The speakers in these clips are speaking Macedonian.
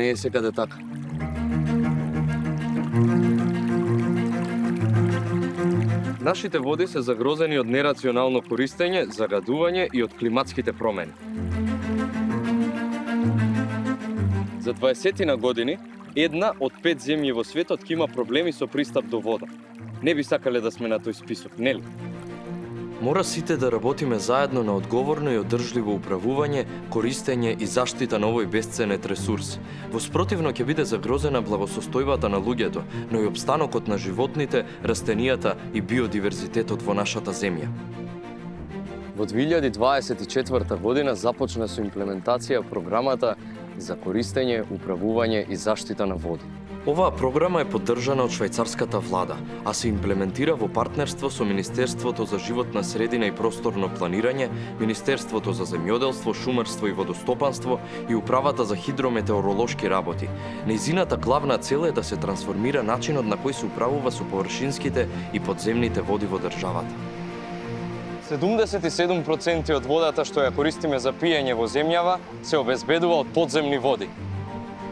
не е секаде така. Нашите води се загрозени од нерационално користење, загадување и од климатските промени. За 20 години, 1 од 5 земји во светот ќе има проблеми со пристап до вода. Не би сакале да сме на тој список, нели? Мора сите да работиме заедно на одговорно и одржливо управување, користење и заштита на овој бесценет ресурс. Во спротивно ќе биде загрозена благосостојбата на луѓето, но и опстанокот на животните, растенијата и биодиверзитетот во нашата земја. Во 2024 година започна со имплементација програмата за користење, управување и заштита на води. Оваа програма е поддржана од швајцарската влада, а се имплементира во партнерство со Министерството за животна средина и просторно планирање, Министерството за земјоделство, шумарство и водостопанство и Управата за хидрометеоролошки работи. Нејзината главна цел е да се трансформира начинот на кој се управува со површинските и подземните води во државата. 77% од водата што ја користиме за пиење во земјава се обезбедува од подземни води.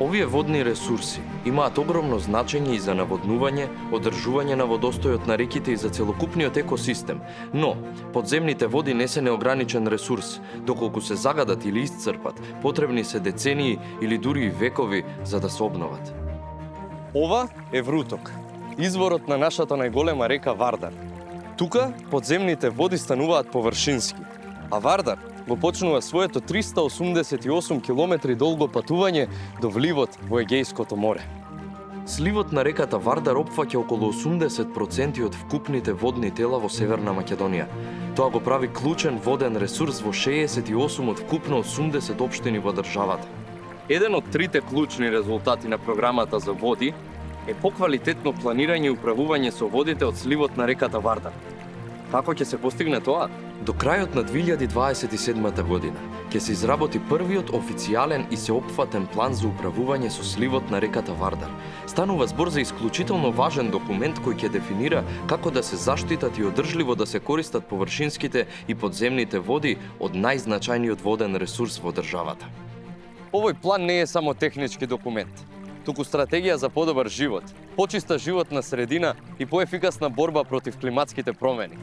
Овие водни ресурси имаат огромно значење и за наводнување, одржување на водостојот на реките и за целокупниот екосистем, но подземните води не се неограничен ресурс. Доколку се загадат или исцрпат, потребни се децении или дури и векови за да се обноват. Ова е Вруток, изворот на нашата најголема река Вардар. Тука подземните води стануваат површински, а Вардар го почнува своето 388 километри долго патување до вливот во Егејското море. Сливот на реката Вардар опфаќа околу 80% од вкупните водни тела во Северна Македонија. Тоа го прави клучен воден ресурс во 68 од вкупно 80 општини во државата. Еден од трите клучни резултати на програмата за води е поквалитетно планирање и управување со водите од сливот на реката Вардар. Како ќе се постигне тоа? До крајот на 2027 година ќе се изработи првиот официјален и сеопфатен план за управување со сливот на реката Вардар. Станува збор за исклучително важен документ кој ќе дефинира како да се заштитат и одржливо да се користат површинските и подземните води од најзначајниот воден ресурс во државата. Овој план не е само технички документ, туку стратегија за подобар живот, почиста животна средина и поефикасна борба против климатските промени.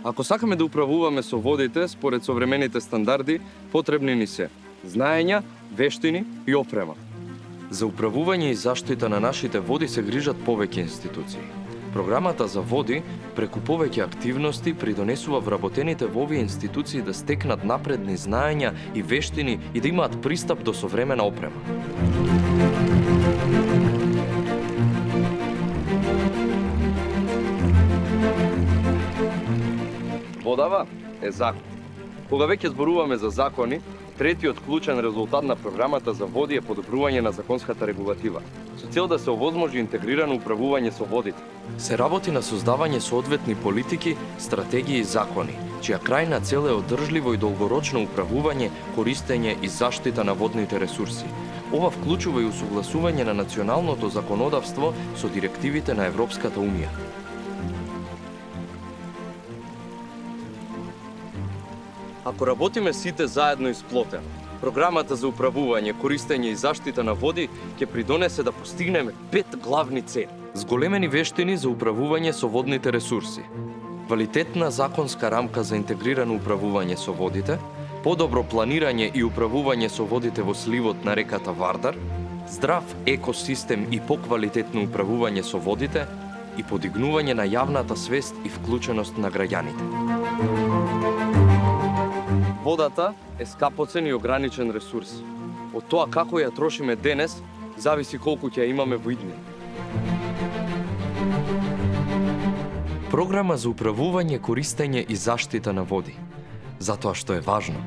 Ако сакаме да управуваме со водите според современите стандарди, потребни ни се знаења, вештини и опрема. За управување и заштита на нашите води се грижат повеќе институции. Програмата за води, преку повеќе активности, придонесува вработените во овие институции да стекнат напредни знаења и вештини и да имаат пристап до современа опрема. Водава е закон. Кога веќе зборуваме за закони, третиот клучен резултат на програмата за води е подобрување на законската регулатива, со цел да се овозможи интегрирано управување со водите. Се работи на создавање соодветни политики, стратегии и закони, чија крајна цел е одржливо и долгорочно управување, користење и заштита на водните ресурси. Ова вклучува и усогласување на националното законодавство со директивите на Европската унија. Ако работиме сите заедно и сплотено, програмата за управување, користење и заштита на води ќе придонесе да постигнеме 5 главни цели. Зголемени вештини за управување со водните ресурси, квалитетна законска рамка за интегрирано управување со водите, подобро планирање и управување со водите во сливот на реката Вардар, здрав екосистем и поквалитетно управување со водите и подигнување на јавната свест и вклученост на граѓаните. Водата е скапоцен и ограничен ресурс. Од тоа како ја трошиме денес, зависи колку ќе ја имаме во иднина. Програма за управување, користење и заштита на води. Затоа што е важно.